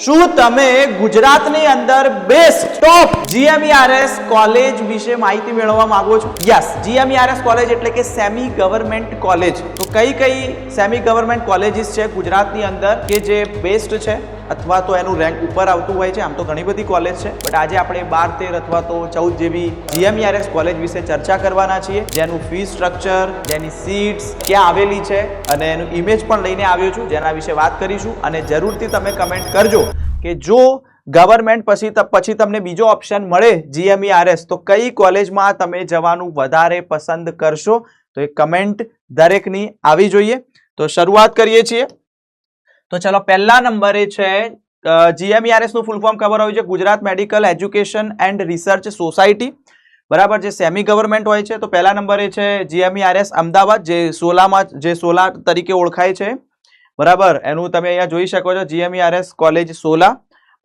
શું તમે ગુજરાતની અંદર બેસ્ટ ટોપ જીએમઈઆરએસ કોલેજ વિશે માહિતી મેળવવા માંગો છો? યસ, જીએમઈઆરએસ કોલેજ એટલે કે સેમી ગવર્મેન્ટ કોલેજ. તો કઈ સેમી ગવર્મેન્ટ કોલેજીસ છે ગુજરાતની અંદર કે જે બેસ્ટ છે અથવા તો એનું રેન્ક ઉપર આવતું હોય છે? આમ તો ઘણી બધી કોલેજ છે, બટ આજે આપણે 12, 13 અથવા તો 14 જેવી જીએમઈઆરએસ કોલેજ વિશે ચર્ચા કરવાના છીએ, જેનું ફી સ્ટ્રક્ચર, જેની સીટ્સ ક્યાં આવેલી છે અને એનું ઇમેજ પણ લઈને આવ્યો છું, જેના વિશે વાત કરીશું. અને જરૂરથી તમે કમેન્ટ કરજો કે જો ગવર્મેન્ટ પછી તમને બીજો ઓપ્શન મળે જીએમઈઆરએસ, તો કઈ કોલેજમાં તમે જવાનું વધારે પસંદ કરશો? તો એ કમેન્ટ દરેકની આવી જોઈએ. તો શરૂઆત કરીએ છીએ. તો ચલો, પહેલા નંબરે છે જીએમઈઆરએસ નું ફૂલ ફોર્મ ખબર હોય છે, Gujarat medical education and research society, બરાબર, જે સેમી ગવર્મેન્ટ હોય છે. તો પહેલા નંબરે છે જીએમઈઆરએસ અમદાવાદ, જે સોલા તરીકે ઓળખાય છે, બરાબર. એનું તમે અહીંયા જોઈ શકો છો, જીએમઈઆરએસ કોલેજ સોલા,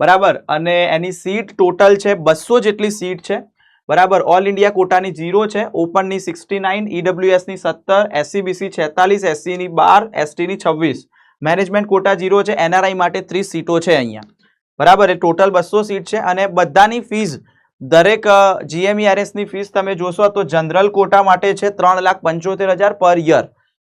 બરાબર. અને એની સીટ ટોટલ છે 200 જેટલી સીટ છે, બરાબર. ઓલ ઇન્ડિયા કોટાની 0 છે, ઓપનની 69, ઈડબ્લ્યુએસ ની 17, એસસીબીસી 46, એસસી ની 12, એસટી ની 26, મેનેજમેન્ટ કોટા 0 છે. એનઆરઆઈ માટે 30 સીટો છે અહીંયા, બરાબર. એ ટોટલ 200 સીટ છે. અને બધાની ફીસ, દરેક જીએમઈઆરએસ ની ફીસ તમે જોશો તો જનરલ કોટા માટે છે 3,75,000 પર યર,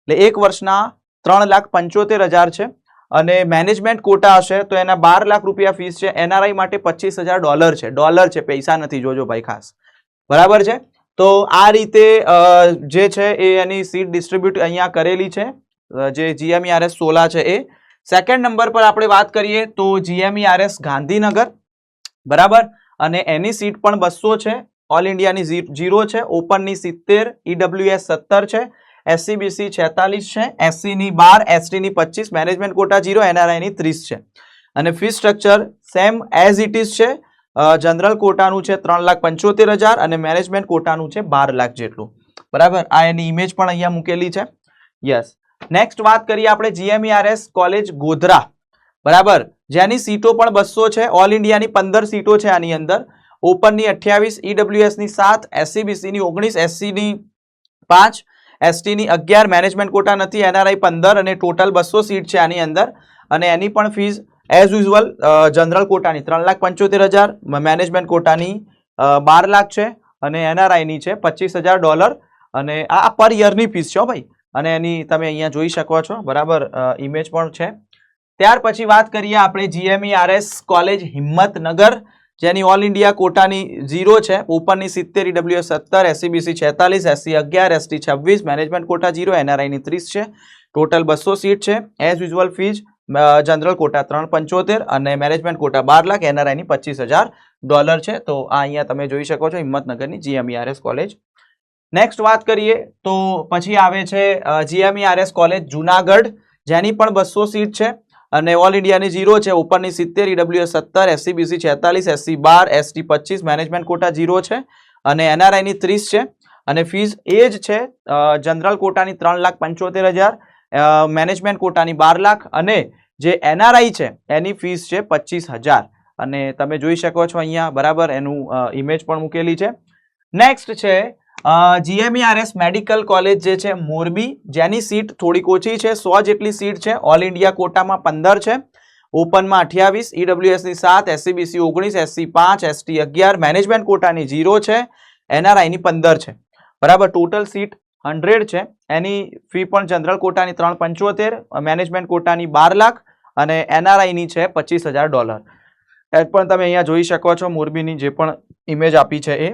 એટલે એક વર્ષના 3,75,000 છે. અને મેનેજમેન્ટ કોટા હશે તો એના 12 લાખ રૂપિયા ફીસ છે. એનઆરઆઈ માટે $25,000 છે, ડોલર છે, પૈસા નથી, જોજો ભાઈ ખાસ, બરાબર છે. તો આ રીતે જે છે એ એની સીટ ડિસ્ટ્રીબ્યુટ અહીંયા કરેલી છે, જે જીએમઈઆરએસ સોલા છે એ. સેકન્ડ નંબર પર આપણે વાત કરીએ તો જીએમઈઆરએસ ગાંધીનગર, બરાબર. અને એની સીટ પણ 200 છે, ઓલ ઇન્ડિયાની 0 છે, ઓપનની 70, ઈડબ્લ્યુએસ 17 છે, એસસીબીસી 46 છે, એસસી ની 12, એસટી ની 25, મેનેજમેન્ટ કોટા 0, એનઆરઆઈ ની 30 છે. અને fee structure same as it is છે. જનરલ કોટાનું છે 3,75,000 અને મેનેજમેન્ટ કોટાનું છે 12 લાખ જેટલું, બરાબર. આ એની ઇમેજ પણ અહીંયા મૂકેલી છે. યસ. નેક્સ્ટ વાત કરીએ આપણે જીએમઈઆરએસ કોલેજ ગોધરા, બરાબર, જેની સીટો પણ 200 છે. ઓલ ઇન્ડિયાની 15 સીટો છે આની અંદર, ઓપનની 28, ઈડબ્લ્યુએસ ની 7, એસસીબીસી ની 19, એસસી ની 5, એસટી ની 11, મેનેજમેન્ટ કોટા નથી, એનઆરઆઈ 15 અને ટોટલ 200 સીટ છે આની અંદર. અને એની પણ ફીસ એઝ યુઝ્યુઅલ જનરલ કોટાની 3,75,000, મેનેજમેન્ટ કોટાની 12 લાખ છે અને એનઆરઆઈ ની છે $25,000. અને આ પર યરની ફીસ છે ભાઈ. અને એની તમે અહીંયા જોઈ શકો છો, બરાબર, ઇમેજ પણ છે. ત્યાર પછી વાત કરીએ આપણે જીએમઈઆરએસ કોલેજ હિંમતનગર, જેની ઓલ ઇન્ડિયા કોટાની 0 છે, ઓપનની 70, EWS 17, SCBC 46, SC 11, ST 26, management quota 0, NRI ની 30 છે, ટોટલ 200 સીટ છે. As usual fees general quota 3,75,000 અને મેનેજમેન્ટ કોટા 12 લાખ, એનઆરઆઈ ની $25,000 છે. તો આ અહીંયા તમે જોઈ શકો છો હિંમતનગરની જીએમઈઆરએસ કોલેજ. નેક્સ્ટ વાત કરીએ તો પછી આવે છે જીએમઈઆરએસ કોલેજ જુનાગઢ, જેની પણ 200 સીટ છે અને ઓલ ઇન્ડિયાની 0 છે, ઓપનની 70, EWS 17, SCBC 46, SC 12, ST 25, management quota 0 છે અને એનઆરઆઈ ની 30 છે. અને ફીસ એ જ છે, જનરલ કોટાની 3,75,000, મેનેજમેન્ટ કોટાની 12 લાખ અને જે એનઆરઆઈ છે એની ફીસ છે 25,000. અને તમે જોઈ શકો છો અહીંયા, બરાબર, એનું ઇમેજ પણ મૂકેલી છે. નેક્સ્ટ છે જીએમઈઆરએસ મેડિકલ કોલેજ જે છે મોરબી, જેની સીટ થોડીક ઓછી છે, 100 જેટલી સીટ છે. ઓલ ઇન્ડિયા કોટામાં 15 છે, ઓપનમાં 28, ઈડબ્લ્યુએસ ની 7, એસસીબીસી 19, એસસી 5, એસટી 11, મેનેજમેન્ટ કોટાની 0 છે, એનઆરઆઈ ની 15 છે, બરાબર. ટોટલ સીટ 100 છે. એની ફી પણ જનરલ કોટાની 3,75,000, મેનેજમેન્ટ કોટાની 12 લાખ અને એનઆરઆઈ ની છે $25,000. એ પણ તમે અહીંયા જોઈ શકો છો, મોરબીની જે પણ ઇમેજ આપી છે એ.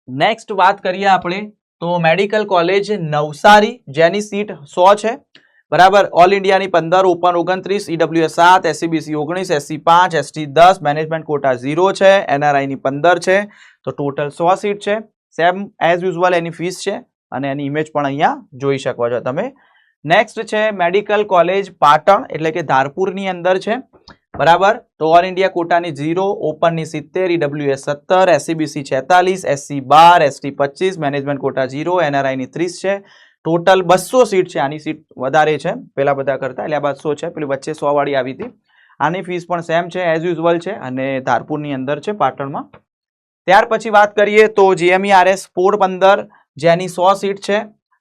નેક્સ્ટ વાત કરીએ આપણે તો મેડિકલ કોલેજ નવસારી, જેની સીટ 100 છે, બરાબર. ઓલ ઇન્ડિયાની 15, open 29, EWS 7, SCBC 19, SC 5, ST 10, management quota 0 છે, એનઆરઆઈ ની 15 છે. તો ટોટલ 100 સીટ છે. સેમ એઝ યુઝ્યુઅલ એની ફીસ છે અને એની ઇમેજ પણ અહીંયા જોઈ શકો છો તમે. નેક્સ્ટ છે મેડિકલ કોલેજ પાટણ, એટલે કે ધારપુરની અંદર છે, બરાબર. તો ઓલ ઇન્ડિયા કોટાની 0, ઓપનની 70, EWS 17, SCBC 46, SC 12, ST 25, management quota 0, NRI ની 30 છે. ટોટલ 200 સીટ છે. આની સીટ વધારે છે પેલા બધા કરતા, એટલે 200 છે, પેલી વચ્ચે 100 વાળી આવી હતી. આની ફીસ પણ સેમ છે, એઝ યુઝ્યુઅલ છે અને ધારપુરની અંદર છે, પાટણમાં. ત્યાર પછી વાત કરીએ તો જીએમઈઆરએસ પોરબંદર, જેની 100 સીટ છે,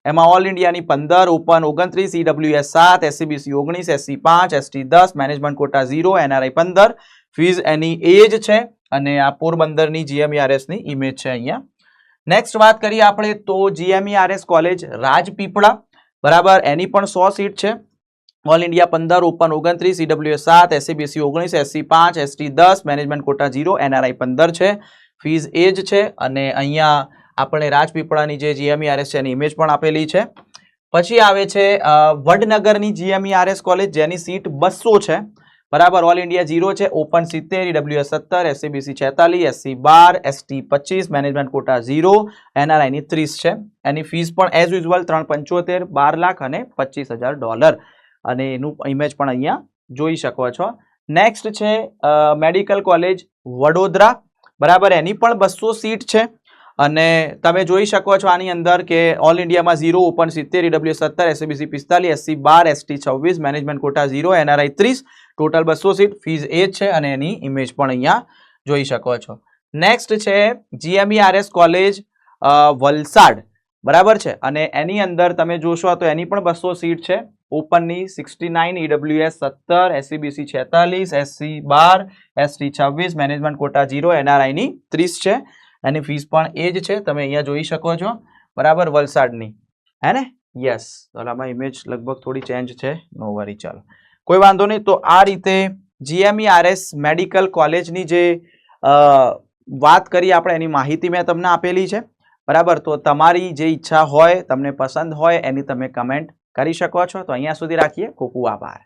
એમાં ઓલ ઇન્ડિયાની 15, open 29, EWS 7, SCBC 19, SC 5, ST 10, management quota 0, NRI 15, fees એની એજ છે અને આ પોરબંદરની જીએમઈઆરએસની ઇમેજ છે અહીંયા. નેક્સ્ટ વાત કરીએ આપણે તો જીએમઈઆરએસ કોલેજ રાજપીપળા, બરાબર, એની પણ 100 સીટ છે. All India 15, open 29, EWS 7, SCBC 19, SC 5, ST 10, management quota 0, NRI 15 છે, ફીઝ એજ છે અને અહીંયા આપણે રાજપીપળાની જે જીએમઈઆરએસ છે એની ઇમેજ પણ આપેલી છે. પછી આવે છે વડનગરની જીએમઈઆરએસ કોલેજ, જેની સીટ 200 છે, બરાબર. ઓલ ઇન્ડિયા 0 છે, open 70, EWS 17, SCBC 46, SC 12, ST 25, management quota 0, એનઆરઆઈની 30 છે. એની ફીસ પણ એઝ યુઝ્યુઅલ 375, 12 લાખ અને $25,000 અને એનું ઇમેજ પણ અહીંયા જોઈ શકો છો. નેક્સ્ટ છે મેડિકલ કોલેજ વડોદરા, બરાબર, એની પણ 200 સીટ છે અને તમે જોઈ શકો છો આની અંદર કે ઓલ ઇન્ડિયામાં 0, open 70, EWS 17, SCBC 45, SC 12, ST 26, management quota 0, NRI 30, total 200 seat, fees એ છે અને એની ઇમેજ પણ અહીંયા જોઈ શકો છો. નેક્સ્ટ છે જીએમઈઆરએસ કોલેજ વલસાડ, બરાબર છે, અને એની અંદર તમે જોશો તો એની પણ 200 સીટ છે. ઓપનની 69, EWS 17, SCBC 46, SC 12, ST 26, management quota 0, એનઆરઆઈની 30 છે. એની ફીસ પણ એ જ છે, તમે અહીંયા જોઈ શકો છો, બરાબર, વલસાડની, હે ને? યસ, તો આમાં ઇમેજ લગભગ થોડી ચેન્જ છે, નો વરી, ચાલો કોઈ વાંધો નહીં. તો આ રીતે જીએમઈઆરએસ મેડિકલ કોલેજની જે વાત કરી આપણે, એની માહિતી મેં તમને આપેલી છે, બરાબર. તો તમારી જે ઈચ્છા હોય, તમને પસંદ હોય, એની તમે કમેન્ટ કરી શકો છો. તો અહીંયા સુધી રાખીએ. ખૂબ ખૂબ આભાર.